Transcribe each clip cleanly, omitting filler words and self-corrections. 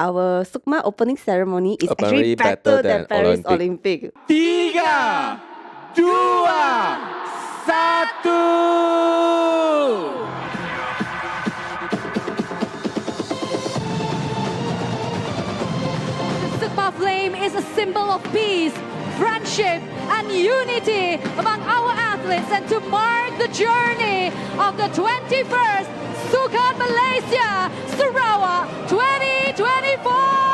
our SUKMA opening ceremony is Apparently actually better than Paris Olympic. Olympic. 3, 2, 1. The SUKMA flame is a symbol of peace, friendship, and unity among our athletes, and to mark the journey of the 21st Sukan Malaysia Sarawak 2024.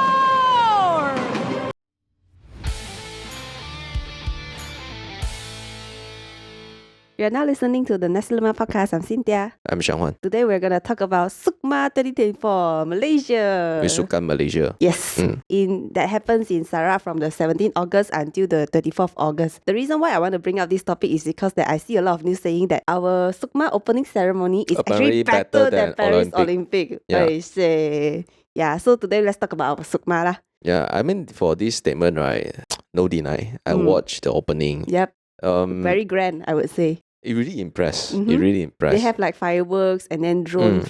You are now listening to the Nasi Lemak Podcast. I'm Cynthia. I'm Xianghuan. Today we're going to talk about SUKMA 2024 Malaysia. With Sukan Malaysia. Yes, that happens in Sarawak from the 17th August until the 24th August. The reason why I want to bring up this topic is because that I see a lot of news saying that our SUKMA opening ceremony is Apparently actually better than Paris Olympic. Olympic. Yeah. I say. Yeah, so today let's talk about our SUKMA lah. Yeah, I mean, for this statement, right, no deny, I watched the opening. Yep, Very very grand, I would say. It really impressed. Mhm. It really impressed. They have like fireworks and then drone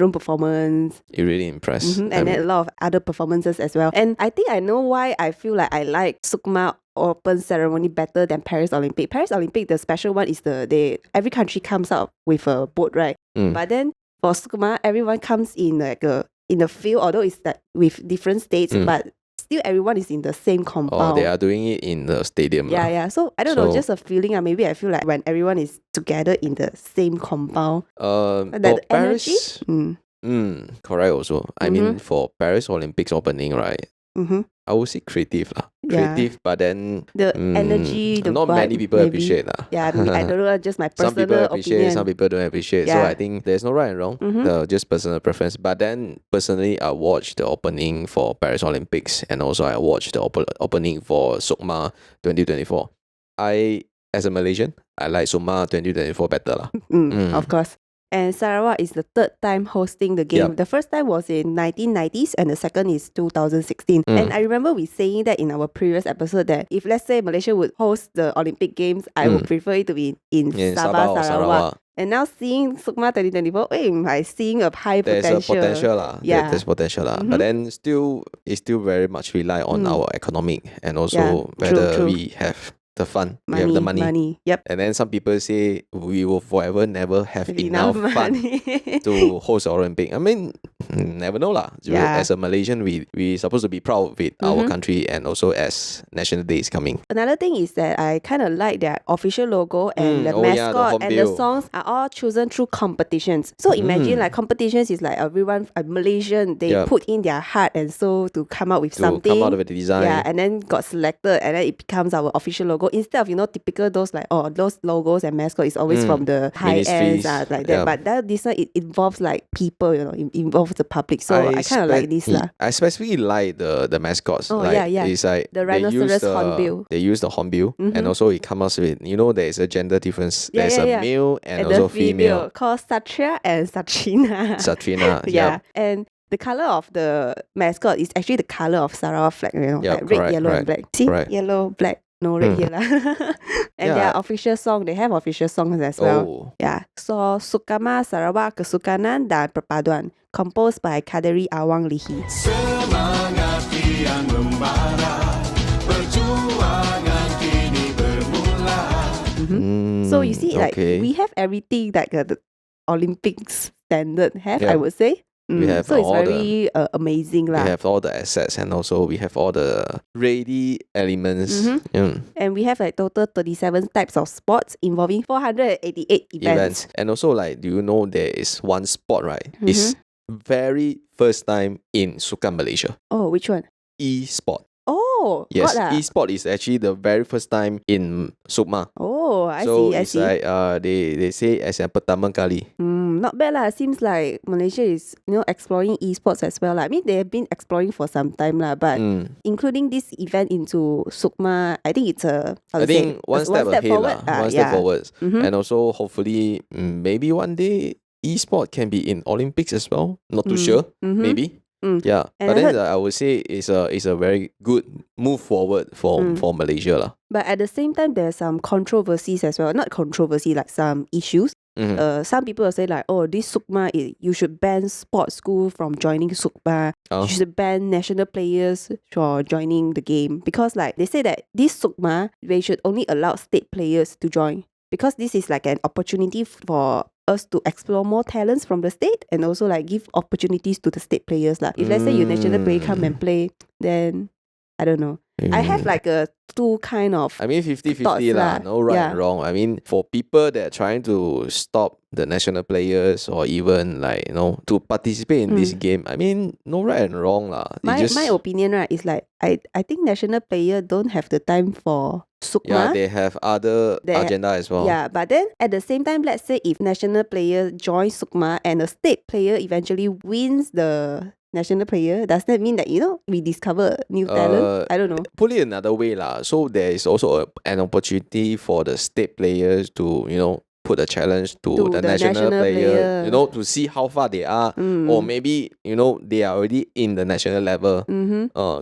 performance. It really impressed. And then a lot of other performances as well. And I think I know why I feel like I like SUKMA open ceremony better than Paris Olympic. Paris Olympic, the special one is every country comes out with a boat, right? But then for SUKMA, everyone comes in like in the field, although it's that with different states, but still everyone is in the same compound. Oh, they are doing it in the stadium. Yeah, lah. yeah. So I don't know, just a feeling. Maybe I feel like when everyone is together in the same compound, For the Paris, energy. correct also. I mean, for Paris Olympics opening, right, I would say creative lah. Yeah. Creative, but then The energy, the not vibe, many people maybe. appreciate lah. Yeah, I don't know, just my Some personal people appreciate, opinion. some people don't appreciate. So Yeah. I think there's no right and wrong. Just personal preference. But then personally, I watched the opening for Paris Olympics, and also I watched the opening for SUKMA 2024. As a Malaysian, I like SUKMA 2024 better lah. Of course. And Sarawak is the third time hosting the game. Yep. The first time was in 1990s and the second is 2016. And I remember we saying that in our previous episode that if let's say Malaysia would host the Olympic Games, I would prefer it to be in Sabah, or Sarawak. And now seeing SUKMA 2024, I'm seeing a high There's potential. a potential lah. Yeah. There's potential lah. But then it's still very much rely on our economic and also Yeah, whether true. we have the fund, we have the money. Yep. And then some people say we will forever never have Enough enough fund money. to host Olympic. I mean, never know lah. Yeah. As a Malaysian, we supposed to be proud with our country, and also as National Day is coming. Another thing is that I kind of like their official logo and the Oh yeah, the mascot and the hornbill. songs are all chosen through competitions. So imagine like competitions is like everyone, Malaysian, they Yep. put in their heart and soul to come up with To something. come out of the design. Yeah, and then got selected and then it becomes our official logo. Instead of, typical those like, those logos and mascot is always from the high ends, Ministries, like that. yeah. But this one, it involves like people, it involves the public. So I kind of like this lah. I specifically like the mascots. Oh, like, yeah, yeah. It's like The they use rhinoceros the hornbill. They use the hornbill, and also it comes with there's a gender difference. Yeah, There's yeah, a yeah. male and the also female female. called Satria and Satrina. Satrina. Yeah, and the color of the mascot is actually the color of Sarawak flag, Yeah, like red, correct, yellow, and correct, black. See, correct. yellow, black, no red here lah. And Yeah. their official song, they have official songs as well. Oh. Yeah, so SUKMA Sarawak Kesukanan dan Perpaduan, composed by Kaderi Awang Lihi. Semangat kian membara, perjuangan kini bermula. So you see, like okay. we have everything that the Olympics standard have, Yeah. I would say. We have so it's all very amazing We lah. have all the assets, and also we have all the ready elements. And we have like total 37 types of sports involving 488 events. And also, like, do you know there is one sport, right? It's very first time in Sukan Malaysia. Oh, which one? E-sport. Oh, Yes, got lah. e-sport is actually the very first time in SUKMA. Oh, I So see, I it's see. like they say as yang pertama kali. Not bad lah. Seems like Malaysia is exploring esports as well lah. I mean, they have been exploring for some time lah, but including this event into SUKMA, I think it's I think one step ahead forward. lah. One step forward. Mhm. And also hopefully maybe one day e-sport can be in Olympics as well. Not too sure. Maybe. Yeah. And But I then heard- I would say it's a very good move forward for Malaysia lah. But at the same time, there's some controversies as well. Not controversy, like some issues. some people will say like, oh, this SUKMA, you should ban sports school from joining SUKMA. You should ban national players for joining the game. Because like they say that this SUKMA, they should only allow state players to join. Because this is like an opportunity for us to explore more talents from the state and also like give opportunities to the state players. If let's say your national player come and play, then I don't know. I have like a two kind of 50-50 lah. No right and wrong. I mean, for people that are trying to stop the national players or even like, to participate in this game, I mean, no right and wrong lah. My opinion, right, is like, I think national player don't have the time for SUKMA. Yeah, they have other agenda as well. Yeah, but then at the same time, let's say if national player joins SUKMA and a state player eventually wins the national player, does that mean that, we discover new talent? I don't know. Put it another way lah. So there is also an opportunity for the state players to, put a challenge to the national player, to see how far they are. Or maybe, they are already in the national level.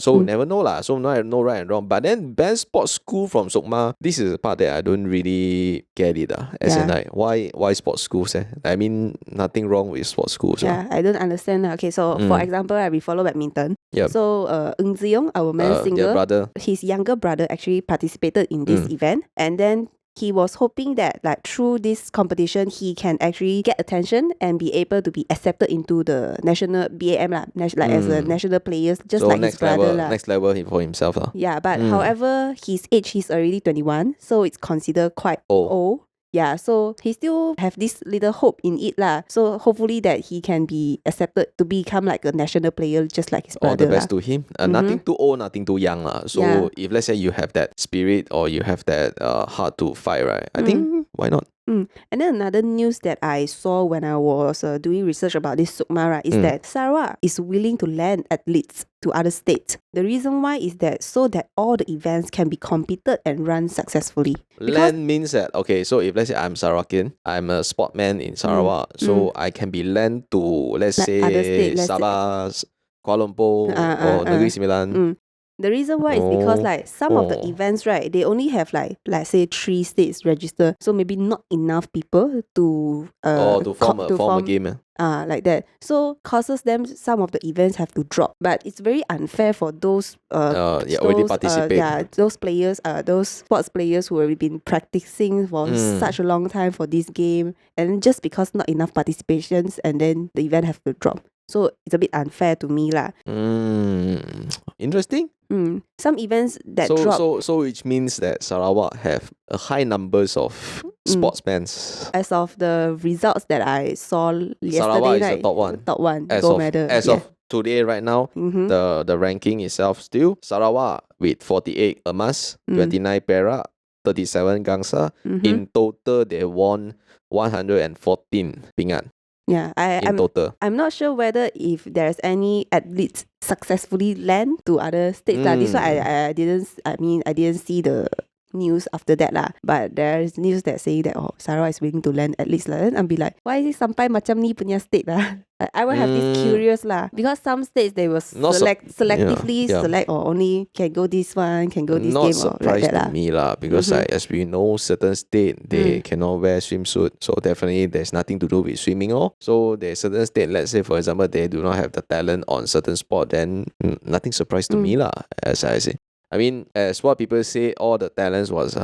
So never know lah. So no right and wrong. But then ban sports school from SUKMA, this is the part that I don't really get it. As in like, why sports schools? I mean, nothing wrong with sports schools. Yeah, I don't understand. Okay, so for example, we follow badminton. Yep. So Ng Ziyong, our man singer, his younger brother actually participated in this event. And then he was hoping that like through this competition, he can actually get attention and be able to be accepted into the national BAM as a national players, just so like his brother next level for himself lah. Yeah, but however, his age, he's already 21, so it's considered quite old. Yeah, so he still have this little hope in it lah. So hopefully that he can be accepted to become like a national player just like his brother. All the best to him. Nothing too old, nothing too young lah. So if let's say you have that spirit or you have that heart to fight, right? I think why not? And then another news that I saw when I was doing research about this SUKMA, right, is that Sarawak is willing to lend athletes to other states. The reason why is that so that all the events can be competed and run successkuala. Lend means that, okay, so if let's say I'm Sarawakian, I'm a sportman in Sarawak, so I can be lent to, let's Like other say, state, Sabah, Kuala Lumpur, or Negeri Sembilan. The reason why is because like some of the events, right, they only have like, let's say 3 states registered, so maybe not enough people to form a game. Like that. So causes them some of the events have to drop. But it's very unfair for those already participate. Those players, those sports players who have been practicing for such a long time for this game, and just because not enough participations and then the event have to drop. So it's a bit unfair to me lah. Interesting. Some events that drop. So which means that Sarawak have a high numbers of sportsmen. As of the results that I saw yesterday, Sarawak right, is the top one. Top one. As gold of medal. of today, right now, the ranking itself still Sarawak with 48 emas, 29 perak, 37 gangsa. In total, they won 114 pingat. Yeah, total. I'm not sure whether if there's any athletes successfully land to other states. This one I didn't see the news after that lah. But there's news that say that Sarawak is willing to land athletes lah. Then I'll be like, why is it sampai macam ni punya state lah? I will have this curious lah, because some states they will selectively select or only can go this one, can go this not game or like that to me lah, because as we know, certain state they cannot wear swimsuit, so definitely there's nothing to do with swimming. So there's certain state, let's say for example, they do not have the talent on certain sport, then nothing surprise to me lah, as I say. I mean, as what people say, all the talents was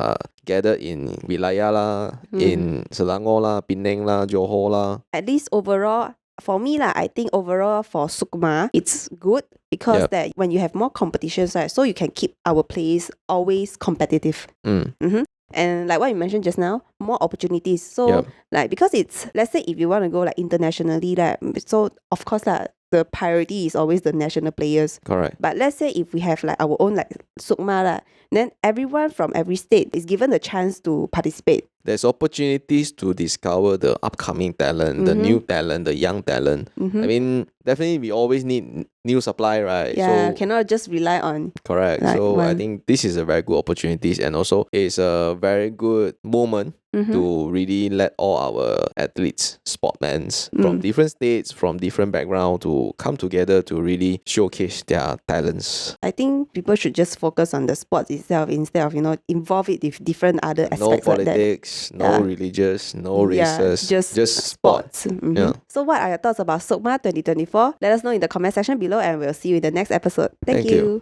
gathered in Wilayah lah, in Selangor lah, Penang lah, Johor lah. At least overall, for me lah, I think overall for SUKMA, it's good because that when you have more competitions, right, so you can keep our players always competitive. And like what you mentioned just now, more opportunities. So like, because it's, let's say if you want to go like internationally, so of course the priority is always the national players. Correct. But let's say if we have like our own like SUKMA then everyone from every state is given the chance to participate. There's opportunities to discover the upcoming talent, the new talent, the young talent. I mean, definitely we always need new supply, right? Yeah, so, cannot just rely on. Correct. Like so I think this is a very good opportunity, and also it's a very good moment to really let all our athletes, sportmen from different states, from different background to come together to really showcase their talents. I think people should just focus on the sports itself instead of, involve it with different other aspects no like that. politics, politics, no Yeah. religious, no races, just sport. sports. Mhm. Yeah. So what are your thoughts about SUKMA 2024? Let us know in the comment section below and we'll see you in the next episode. Thank Thank you. you.